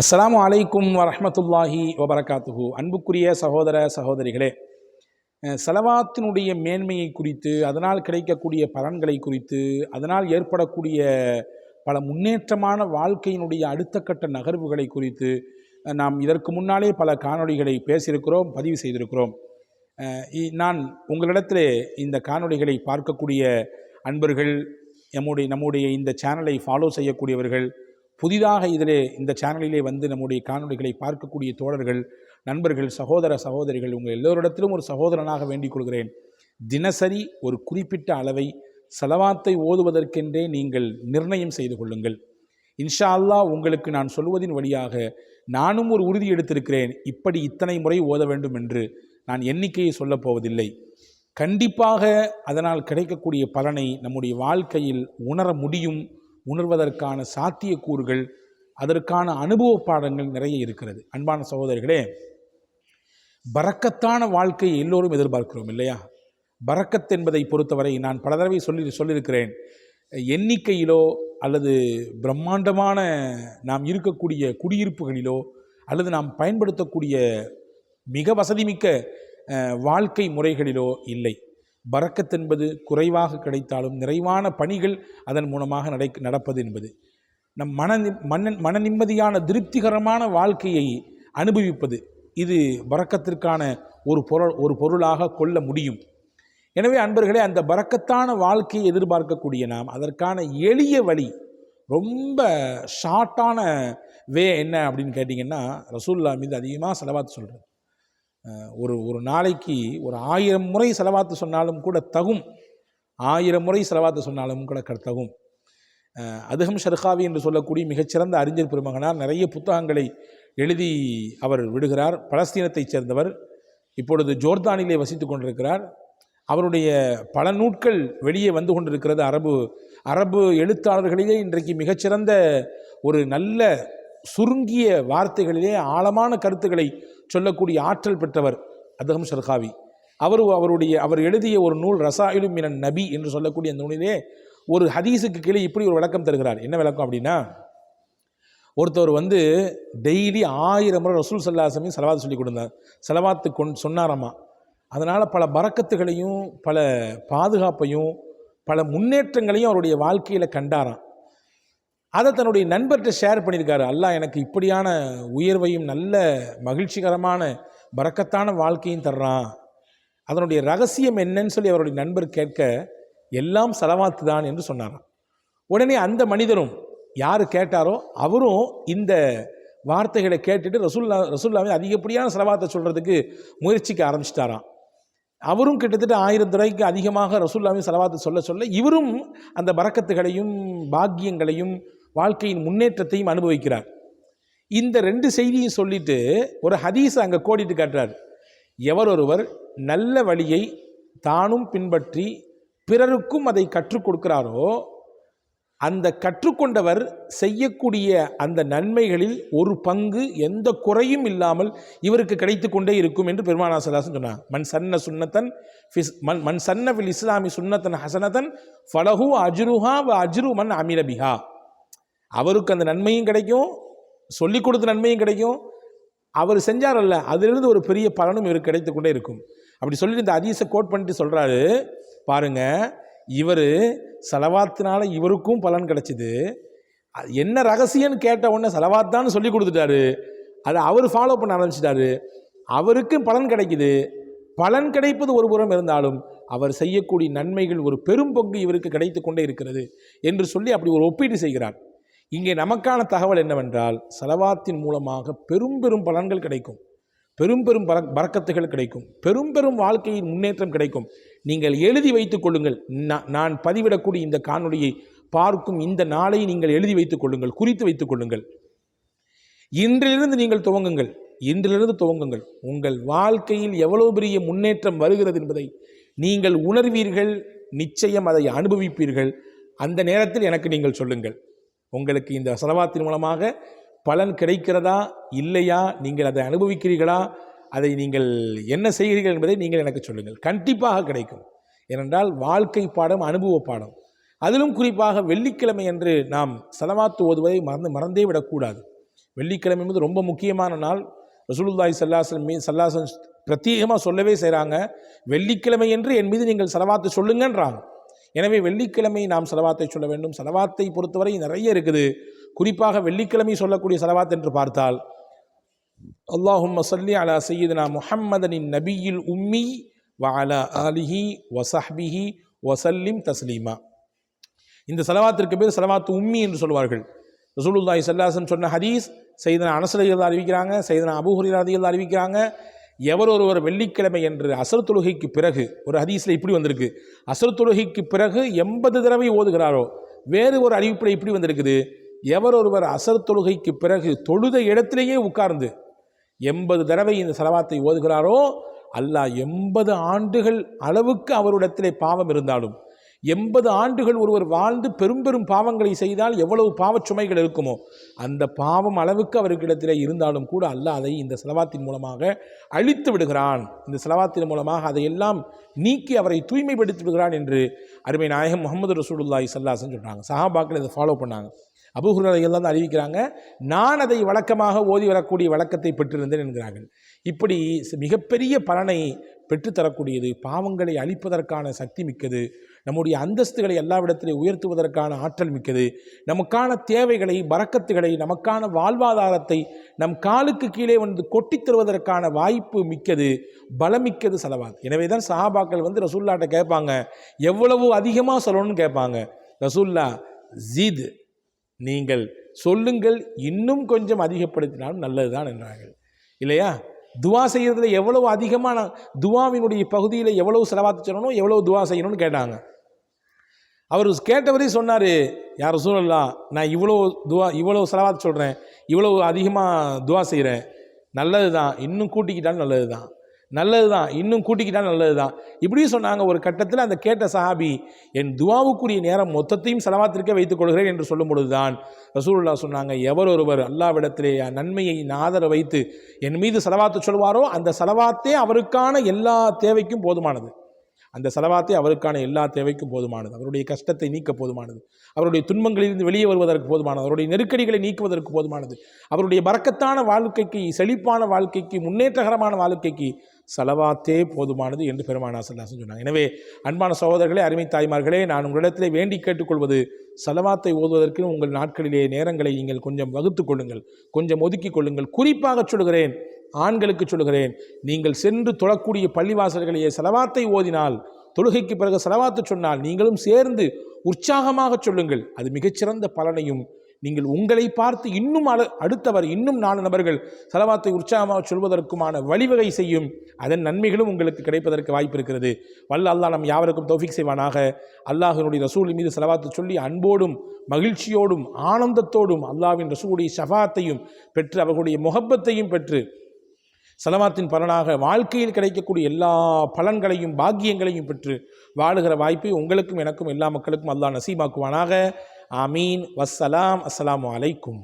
அஸ்ஸலாமு அலைக்கும் வரஹ்மத்துல்லாஹி வபரகாத்துஹு. அன்புக்குரிய சகோதர சகோதரிகளே, ஸலவாத்தினுடைய மேன்மையை குறித்து, அதனால் கிடைக்கக்கூடிய பலன்களை குறித்து, அதனால் ஏற்படக்கூடிய பல முன்னேற்றமான வாழ்க்கையினுடைய அடுத்த கட்ட நகர்வுகளை குறித்து நாம் இதற்கு முன்னாலே பல காணொளிகளை பேசியிருக்கிறோம், பதிவு செய்திருக்கிறோம். நான் உங்களிடத்திலே இந்த காணொளிகளை பார்க்கக்கூடிய அன்பர்கள், நம்முடைய இந்த சேனலை ஃபாலோ செய்யக்கூடியவர்கள், புதிதாக இந்த சேனலிலே வந்து நம்முடைய காணொளிகளை பார்க்கக்கூடிய தோழர்கள், நண்பர்கள், சகோதர சகோதரிகள், உங்கள் எல்லோரிடத்திலும் ஒரு சகோதரனாக வேண்டிக் கொள்கிறேன். தினசரி ஒரு குறிப்பிட்ட அளவை ஸலவாத்தை ஓதுவதற்கென்றே நீங்கள் நிர்ணயம் செய்து கொள்ளுங்கள். இன்ஷா அல்லாஹ் உங்களுக்கு நான் சொல்வதின் வழியாக நானும் ஒரு உறுதி எடுத்திருக்கிறேன். இப்படி இத்தனை முறை ஓத வேண்டும் என்று நான் எண்ணிக்கையை சொல்லப் போவதில்லை. கண்டிப்பாக அதனால் கிடைக்கக்கூடிய பலனை நம்முடைய வாழ்க்கையில் உணர முடியும். உணர்வதற்கான சாத்தியக்கூறுகள், அதற்கான அனுபவ பாடங்கள் நிறைய இருக்கிறது. அன்பான சகோதரிகளே, பரக்கத்தான வாழ்க்கையை எல்லோரும் எதிர்பார்க்கிறோம் இல்லையா? பரக்கத் என்பதை பொறுத்தவரை நான் பல தடவை சொல்லியிருக்கிறேன். எண்ணிக்கையிலோ அல்லது பிரம்மாண்டமான நாம் இருக்கக்கூடிய குடியிருப்புகளிலோ அல்லது நாம் பயன்படுத்தக்கூடிய மிக வசதிமிக்க வாழ்க்கை முறைகளிலோ இல்லை. பரக்கத் என்பது குறைவாக கிடைத்தாலும் நிறைவான பணிகள் அதன் மூலமாக நடப்பது என்பது நம் மன நிம்மதியான திருப்திகரமான வாழ்க்கையை அனுபவிப்பது. இது பரக்கத்திற்கான ஒரு பொருளாக கொள்ள முடியும். எனவே அன்பர்களே, அந்த பரக்கத்தான வாழ்க்கையை எதிர்பார்க்கக்கூடிய நாம் அதற்கான எளிய வழி, ரொம்ப ஷார்ட்டான என்ன அப்படின்னு கேட்டிங்கன்னா, ரசூலுல்லாஹ் மீது அதிகமாக ஸலவாத் சொல்கிறது. ஒரு நாளைக்கு ஒரு 1000 முறை ஸலவாத்து சொன்னாலும் கூட தகும். 1000 முறை ஸலவாத்து சொன்னாலும் கூட தகும். அதுஹம் ஷர்காவி என்று சொல்லக்கூடிய மிகச்சிறந்த அறிஞர் பெருமகனார் நிறைய புத்தகங்களை எழுதி அவர் விடுகிறார். பலஸ்தீனத்தைச் சேர்ந்தவர், இப்பொழுது ஜோர்தானிலே வசித்து கொண்டிருக்கிறார். அவருடைய பல நூட்கள் வெளியே வந்து கொண்டிருக்கிறது. அரபு எழுத்தாளர்களிலே இன்றைக்கு மிகச்சிறந்த ஒரு நல்ல சுருங்கிய வார்த்தைகளிலே ஆழமான கருத்துக்களை சொல்லக்கூடிய ஆற்றல் பெற்றவர் அதுஹம் ஷர்காவி. அவர் எழுதிய ஒரு நூல் ரசாயிலு மினன் நபி என்று சொல்லக்கூடிய அந்த நூலிலே ஒரு ஹதீஸுக்கு கீழே இப்படி ஒரு விளக்கம் தருகிறார். என்ன விளக்கம் அப்படின்னா, ஒருத்தவர் வந்து டெய்லி 1000 முறை ரசூல் ஸல்லல்லாஹு அலைஹி வஸல்லம் ஸலவாத் சொல்லி கொடுத்தார். ஸலவாத்து சொன்னாராமா. அதனால் பல பரக்கத்துகளையும் பல பாதுகாப்பையும் பல முன்னேற்றங்களையும் அவருடைய வாழ்க்கையில் கண்டாராம். அதை தன்னுடைய நண்பர்கிட்ட ஷேர் பண்ணியிருக்காரு. அல்லாஹ் எனக்கு இப்படியான உயர்வையும் நல்ல மகிழ்ச்சிகரமான பரக்கத்தான வாழ்க்கையும் தர்றான். அதனுடைய ரகசியம் என்னன்னு சொல்லி அவருடைய நண்பர் கேட்க, எல்லாம் ஸலவாத்து தான் என்று சொன்னாராம். உடனே அந்த மனிதரும், யார் கேட்டாரோ அவரும் இந்த வார்த்தைகளை கேட்டுட்டு ரசூலுல்லாஹ்வை அதிகப்படியான ஸலவாத்தை சொல்கிறதுக்கு முயற்சிக்க ஆரம்பிச்சிட்டாராம். அவரும் கிட்டத்தட்ட 1000 தடவைக்கு அதிகமாக ரசூலுல்லாஹ்வை ஸலவாத்து சொல்ல இவரும் அந்த பரக்கத்துகளையும் பாக்கியங்களையும் வாழ்க்கையின் முன்னேற்றத்தையும் அனுபவிக்கிறார். இந்த 2 செய்தியும் சொல்லிட்டு ஒரு ஹதீஸ் அங்கே கோடிட்டு காட்டுறார். ஒருவர் நல்ல வழியை தானும் பின்பற்றி பிறருக்கும் அதை கற்றுக் கொடுக்கிறாரோ, அந்த கற்றுக்கொண்டவர் செய்யக்கூடிய அந்த நன்மைகளில் ஒரு பங்கு எந்த குறையும் இல்லாமல் இவருக்கு கிடைத்து கொண்டே இருக்கும் என்று பெருமானார் ஸல்லல்லாஹு அலைஹி வஸல்லம் சொன்னார். மன் சன்ன ஃபில் இஸ்லாமி சுன்னத்தன் ஹசனத்தன் ஃபலஹு அஜ்ருஹா வ அஜ்ரு மன் அமில பிஹா. அவருக்கு அந்த நன்மையும் கிடைக்கும், சொல்லிக் கொடுத்த நன்மையும் கிடைக்கும், அவர் செஞ்சாரல்ல அதிலிருந்து ஒரு பெரிய பலனும் இவருக்கு கிடைத்து கொண்டே இருக்கும். அப்படி சொல்லிட்டு இந்த ஹதீஸை கோட் பண்ணிட்டு சொல்கிறாரு, பாருங்க, இவர் ஸலவாத்தினால இவருக்கும் பலன் கிடைச்சிது. என்ன ரகசியம்னு கேட்ட உடனே ஸலவாத்தான்னு சொல்லி கொடுத்துட்டாரு. அதை அவர் ஃபாலோ பண்ண ஆரம்பிச்சிட்டாரு. அவருக்கு பலன் கிடைக்குது. பலன் கிடைப்பது ஒரு புறம் இருந்தாலும் அவர் செய்யக்கூடிய நன்மைகள் ஒரு பெரும் பங்கு இவருக்கு கிடைத்து கொண்டே இருக்கிறது என்று சொல்லி அப்படி ஒரு ஒப்பீடு செய்கிறார். இங்கே நமக்கான தகவல் என்னவென்றால், ஸலவாத்தின் மூலமாக பெரும் பலன்கள் கிடைக்கும், பெரும் பரக்கத்துகள் கிடைக்கும், பெரும் வாழ்க்கையின் முன்னேற்றம் கிடைக்கும். நீங்கள் எழுதி வைத்துக் கொள்ளுங்கள். நான் பதிவிடக்கூடிய இந்த காணொளியை பார்க்கும் இந்த நாளை நீங்கள் எழுதி வைத்துக் கொள்ளுங்கள், குறித்து வைத்துக் கொள்ளுங்கள். இன்றிலிருந்து நீங்கள் துவங்குங்கள். உங்கள் வாழ்க்கையில் எவ்வளவு பெரிய முன்னேற்றம் வருகிறது என்பதை நீங்கள் உணர்வீர்கள். நிச்சயம் அதை அனுபவிப்பீர்கள். அந்த நேரத்தில் எனக்கு நீங்கள் சொல்லுங்கள், உங்களுக்கு இந்த ஸலவாத்தின் மூலமாக பலன் கிடைக்கிறதா இல்லையா, நீங்கள் அதை அனுபவிக்கிறீர்களா, அதை நீங்கள் என்ன செய்கிறீர்கள் என்பதை நீங்கள் எனக்கு சொல்லுங்கள். கண்டிப்பாக கிடைக்கும். ஏனென்றால் வாழ்க்கை பாடம், அனுபவ பாடம். அதிலும் குறிப்பாக வெள்ளிக்கிழமை என்று நாம் ஸலவாத்து ஓதுவதை மறந்தே விடக்கூடாது. வெள்ளிக்கிழமை என்பது ரொம்ப முக்கியமான நாள். ரசூலுல்லாஹி ஸல்லல்லாஹு அலைஹி பிரத்யேகமாக சொல்லவே செய்கிறாங்க, வெள்ளிக்கிழமை என்று என் மீது நீங்கள் ஸலவாத்து சொல்லுங்கன்றாங்க. எனவே வெள்ளிக்கிழமை நாம் ஸலவாத்தை சொல்ல வேண்டும். ஸலவாத்தை பொறுத்தவரை நிறைய இருக்குது. குறிப்பாக வெள்ளிக்கிழமை சொல்லக்கூடிய ஸலவாத் என்று பார்த்தால், அல்லாஹும்ம ஸல்லி அலா சய்யிதினா முஹம்மதனின் நபியில் உம்மி வ அலா ஆலிஹி வ ஸஹ்பிஹி வ ஸல்லிம் தஸ்லீமா. இந்த ஸலவாத்திற்கு பேர் ஸலவாத்து உம்மி என்று சொல்வார்கள். ரசூலுல்லாஹி ஸல்லல்லாஹு அலைஹி வஸல்லம் சொன்ன ஹதீஸ் சையதுனா அனஸ் ரலியல்லாஹு அறிவிக்கிறாங்க, சையதுனா அபூ ஹுரைரா ரலியல்லாஹு அறிவிக்கிறாங்க. எவர் ஒருவர் வெள்ளிக்கிழமை என்று அஸ்ர் தொழுகைக்கு பிறகு, ஒரு ஹதீஸில் இப்படி வந்திருக்கு, அஸ்ர் தொழுகைக்கு பிறகு 80 தடவை ஓதுகிறாரோ, வேறு ஒரு அறிவிப்பில் இப்படி வந்திருக்குது, எவர் ஒருவர் அஸ்ர் தொழுகைக்கு பிறகு தொழுத இடத்திலேயே உட்கார்ந்து 80 தடவை இந்த ஸலவாத்தை ஓதுகிறாரோ, அல்லாஹ் 80 ஆண்டுகள் அளவுக்கு அவரிடத்திலே பாவம் இருந்தாலும், 80 ஆண்டுகள் ஒருவர் வாழ்ந்து பெரும் பெரும் பாவங்களை செய்தால் எவ்வளவு பாவச் சுமைகள் இருக்குமோ அந்த பாவம் அளவுக்கு அவர்களிடத்திலே இருந்தாலும் கூட அல்லாஹ் அதை இந்த ஸலவாத்தின் மூலமாக அழித்து விடுகிறான். இந்த ஸலவாத்தின் மூலமாக அதையெல்லாம் நீக்கி அவரை தூய்மைப்படுத்தி விடுகிறான் என்று அருமை நாயகம் முஹம்மது ரசூலுல்லாஹி ஸல்லல்லாஹு அலைஹி வஸல்லம் சொல்கிறாங்க. சஹாபாக்கள் இதை ஃபாலோ பண்ணாங்க. அபூ ஹுரைரா ரலியல்லாஹு அன்ஹு அறிவிக்கிறாங்க, நான் அதை வழக்கமாக ஓதி வரக்கூடிய வழக்கத்தை பெற்றிருந்தேன் என்கிறார்கள். இப்படி மிகப்பெரிய பலனை பெற்றுத்தரக்கூடியது, பாவங்களை அழிப்பதற்கான சக்தி மிக்கது, நம்முடைய அந்தஸ்துகளை எல்லாவிடத்திலே உயர்த்துவதற்கான ஆற்றல் மிக்கது, நமக்கான தேவைகளை, பரக்கத்துகளை, நமக்கான வாழ்வாதாரத்தை நம் காலுக்கு கீழே வந்து கொட்டித் தருவதற்கான வாய்ப்பு மிக்கது, பலமிக்கது ஸலவாத். எனவே தான் சஹாபாக்கள் வந்து ரசூலுல்லாஹ்ட்ட கேட்பாங்க, எவ்வளவு அதிகமாக சொல்லணும்னு கேட்பாங்க. ரசூலுல்லா ஜித், நீங்கள் சொல்லுங்கள், இன்னும் கொஞ்சம் அதிகப்படுத்தினாலும் நல்லது தான் என்றார்கள். இல்லையா? துவா செய்கிறதுல எவ்வளவு அதிகமான துவாவினுடைய பகுதியில் எவ்வளவு ஸலவாத் சொல்லணும், எவ்வளவு துவா செய்யணும்னு கேட்டாங்க. அவர் கேட்டவரே சொன்னார், யார் ரசூலல்லாஹ், நான் இவ்வளோ ஸலவாத் சொல்கிறேன், இவ்வளவு அதிகமாக துவா செய்கிறேன், நல்லது தான், இன்னும் கூட்டிக்கிட்டாலும் நல்லது தான், நல்லது தான், இன்னும் கூட்டிக்கிட்டாலும் நல்லது தான், இப்படியும் சொன்னாங்க. ஒரு கட்டத்தில் அந்த கேட்ட சஹாபி, என் துவாவுக்குரிய நேரம் மொத்தத்தையும் ஸலவாத்திற்கே வைத்துக் கொள்கிறேன் என்று சொல்லும் பொழுதுதான் ரசூலுல்லாஹ் சொன்னாங்க, எவர் ஒருவர் அல்லாஹ்விடத்திலே நன்மையை ஆதர வைத்து என் மீது ஸலவாத்து சொல்வாரோ அந்த ஸலவாத்தே அவருக்கான எல்லா தேவைக்கும் போதுமானது, அந்த ஸலவாத்தே அவருக்கான எல்லா தேவைக்கும் போதுமானது, அவருடைய கஷ்டத்தை நீக்க போதுமானது, அவருடைய துன்பங்களிலிருந்து வெளியே வருவதற்கு போதுமானது, அவருடைய நெருக்கடிகளை நீக்குவதற்கு போதுமானது, அவருடைய பரக்கத்தான வாழ்க்கைக்கு, செழிப்பான வாழ்க்கைக்கு, முன்னேற்றகரமான வாழ்க்கைக்கு ஸலவாத்தே போதுமானது என்று பெருமானார் ஸல்லல்லாஹு அலைஹி வஸல்லம் சொன்னாங்க. எனவே அன்பான சகோதரர்களே, அருமை தாய்மார்களே, நான் உங்களிடத்திலே வேண்டி கேட்டுக்கொள்வது, ஸலவாத்தை ஓதுவதற்கு உங்கள் நாட்களிலே நேரங்களை நீங்கள் கொஞ்சம் வகுத்து கொள்ளுங்கள், கொஞ்சம் ஒதுக்கி கொள்ளுங்கள். குறிப்பாக சொல்கிறேன், ஆண்களுக்கு சொல்கிறேன், நீங்கள் சென்று தொழக்கூடிய பள்ளிவாசல்களையே ஸலவாத்தை ஓதினால், தொழுகைக்கு பிறகு ஸலவாத்து சொன்னால் நீங்களும் சேர்ந்து உற்சாகமாக சொல்லுங்கள். அது மிகச்சிறந்த பலனையும், நீங்கள் உங்களை பார்த்து இன்னும் அடுத்தவர், இன்னும் 4 நபர்கள் ஸலவாத்தை உற்சாகமாக சொல்வதற்குமான வழிவகை செய்யும். அதன் நன்மைகளும் உங்களுக்கு கிடைப்பதற்கு வாய்ப்பு இருக்கிறது. வல்ல அல்லாஹ் நம் யாவருக்கும் தௌஃபீக் செய்வானாக. அல்லாஹ்வினுடைய ரசூல் மீது ஸலவாத்து சொல்லி அன்போடும் மகிழ்ச்சியோடும் ஆனந்தத்தோடும் அல்லாஹ்வின் ரசூலுடைய ஷஃபாஅத்தையும் பெற்று, அவர்களுடைய முஹப்பத்தையும் பெற்று, ஸலவாத்தின் பலனாக வாழ்க்கையில் கிடைக்கக்கூடிய எல்லா பலன்களையும் பாக்கியங்களையும் பெற்று வாழுகிற வாய்ப்பை உங்களுக்கும் எனக்கும் எல்லா மக்களுக்கும் அல்லாஹ் நசீபாக்குவானாக. ஆமீன். வஸ்ஸலாம். அஸ்ஸலாமு அலைக்கும்.